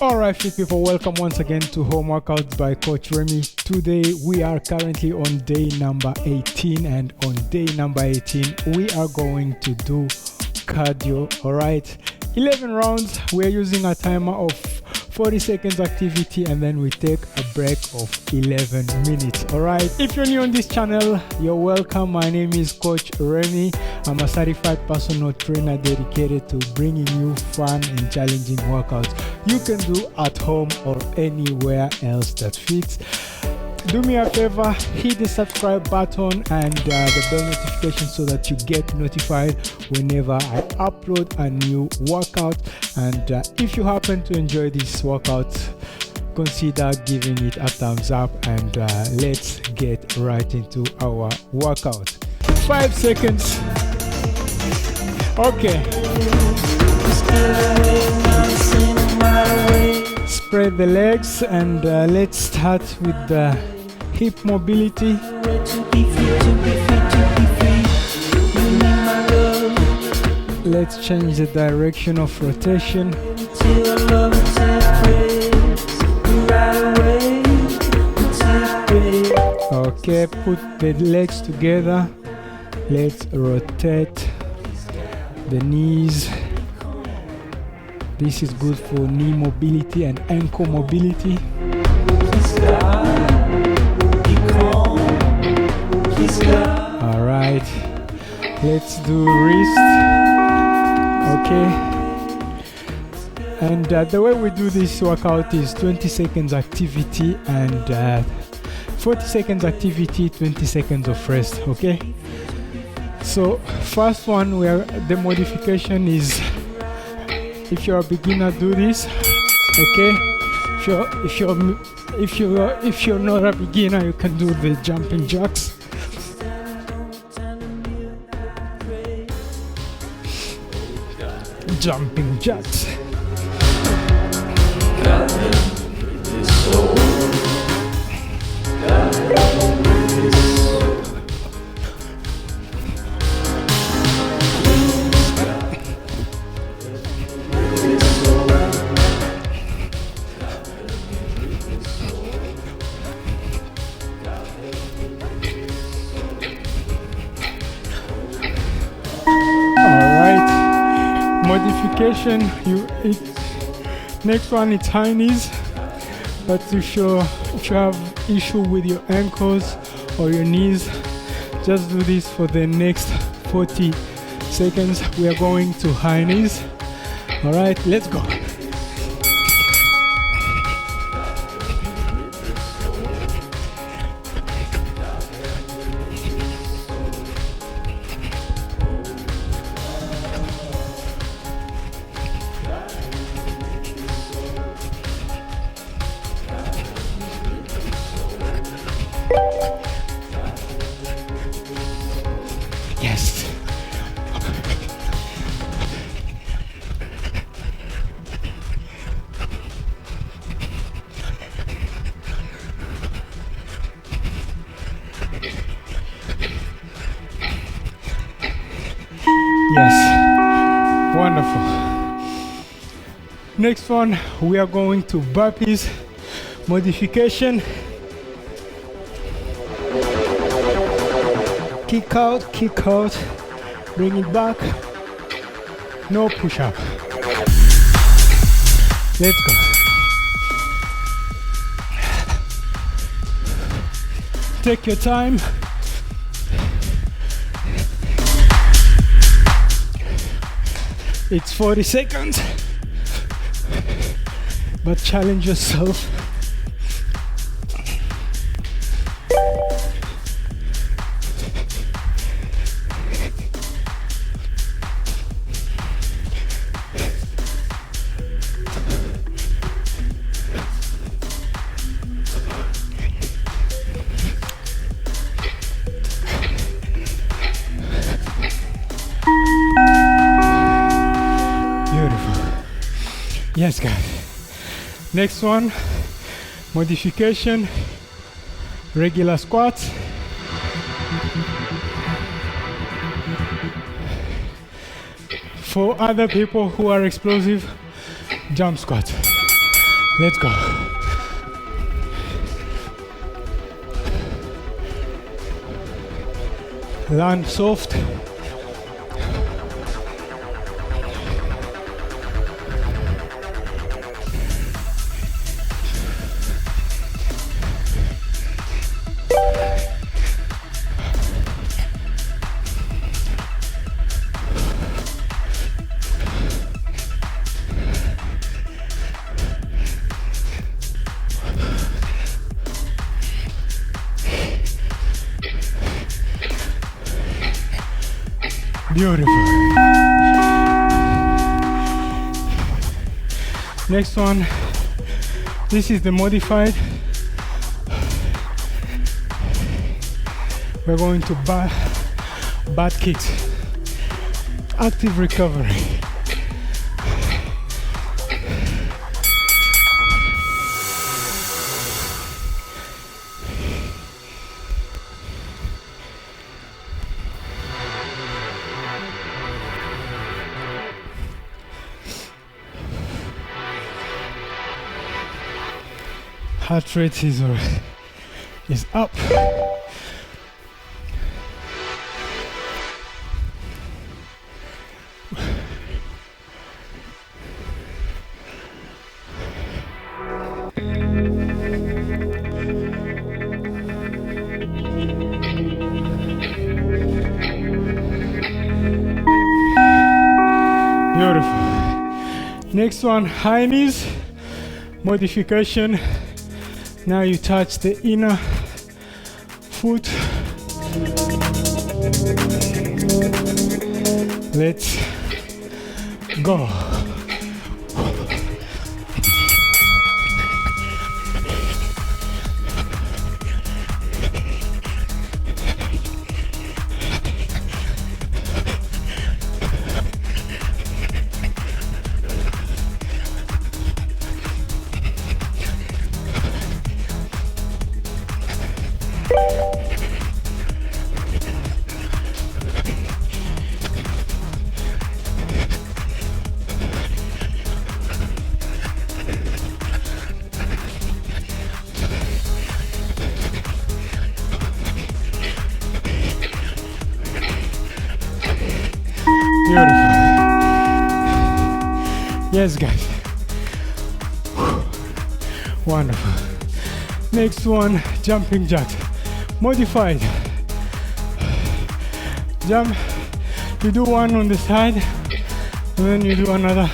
Alright, fit people, welcome once again to Home Workouts by Coach Remy. Today we are currently on day number 18, and on day number 18 we are going to do cardio. Alright, 11 rounds. We're using a timer of 40 seconds activity, and then we take a break of 11 minutes. Alright, if you're new on this channel, you're welcome. My name is Coach Remy. I'm a certified personal trainer dedicated to bringing you fun and challenging workouts you can do at home or anywhere else that fits. Do me a favor, hit the subscribe button and the bell notification so that you get notified whenever I upload a new workout. And if you happen to enjoy this workout, consider giving it a thumbs up, and let's get right into our workout. 5 seconds. Okay. Spread the legs, and let's start with the hip mobility. Let's change the direction of rotation. Okay, put the legs together. Let's rotate the knees. This is good for knee mobility and ankle mobility. Alright, let's do wrist. Okay, and the way we do this workout is 20 seconds activity and 40 seconds activity, 20 seconds of rest. Okay, so first one, where the modification is, if you're a beginner, do this. Okay, if you're not a beginner, you can do the jumping jacks. Jumping jacks. Modification, next one is high knees, but if you have issue with your ankles or your knees, just do this for the next 40 seconds. We are going to high knees. All right, let's go. Yes. Yes. Wonderful. Next one, we are going to burpees. Modification. Kick out, bring it back, no push up. Let's go. Take your time. It's 40 seconds, but challenge yourself. Yes, guys. Next one, modification, regular squats. For other people who are explosive, jump squat. Let's go. Land soft. Beautiful. Next one, this is the modified. We're going to butt kicks. Active recovery. Heart rate is up. Beautiful. Next one, high knees modification. Now you touch the inner foot. Let's go. Beautiful. Yes, guys. Wonderful. Next one, jumping jacks. Modified. Jump. You do one on the side, and then you do another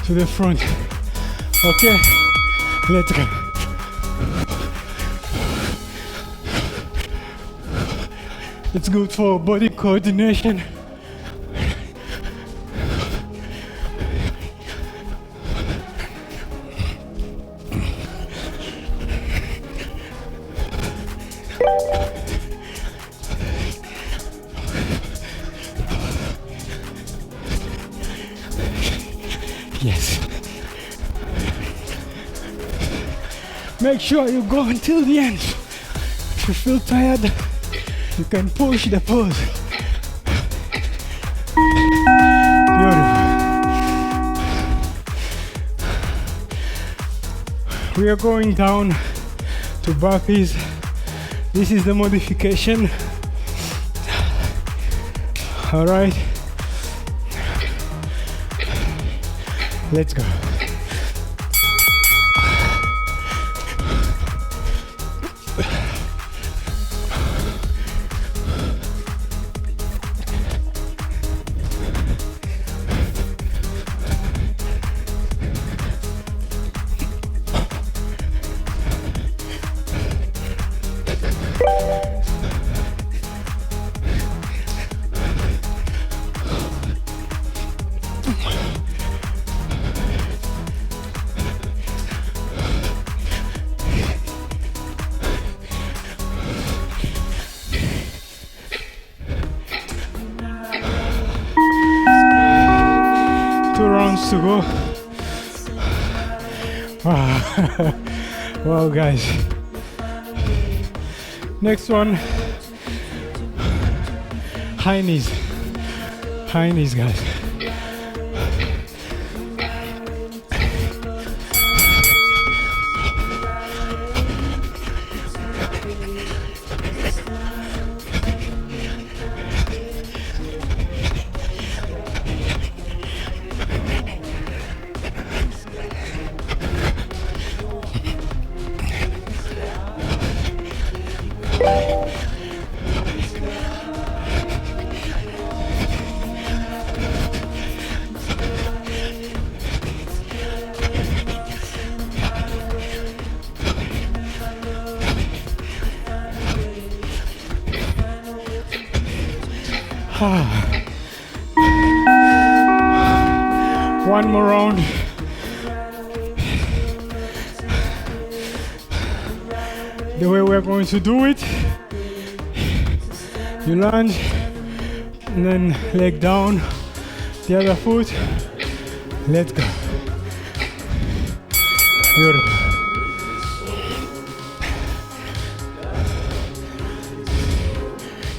to the front. Okay? Let's go. It's good for body coordination. Yes. Make sure you go until the end. If you feel tired, you can push the pose. Beautiful. We are going down to burpees. This is the modification. All right. Let's go. To go. Wow. Wow, guys. Next one, high knees. High knees, guys. One more round. The way we're going to do it, you lunge and then leg down, the other foot, let's go. Beautiful.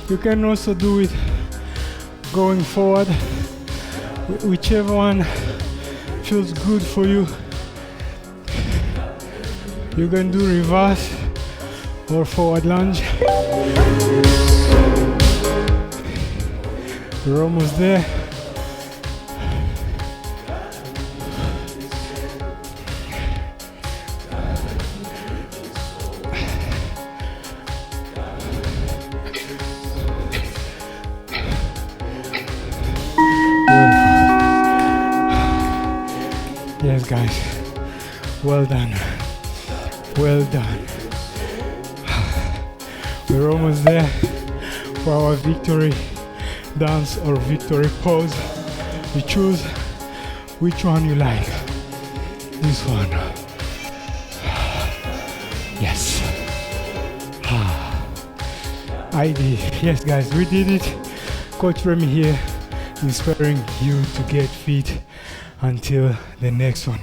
You can also do it going forward, whichever one feels good for you. You can do reverse or forward lunge. We're almost there. Yes, guys, well done, well done. We're almost there for our victory dance or victory pose. You choose which one you like. This one. Yes. I did. Yes, guys, we did it. Coach Remy here, inspiring you to get fit until the next one.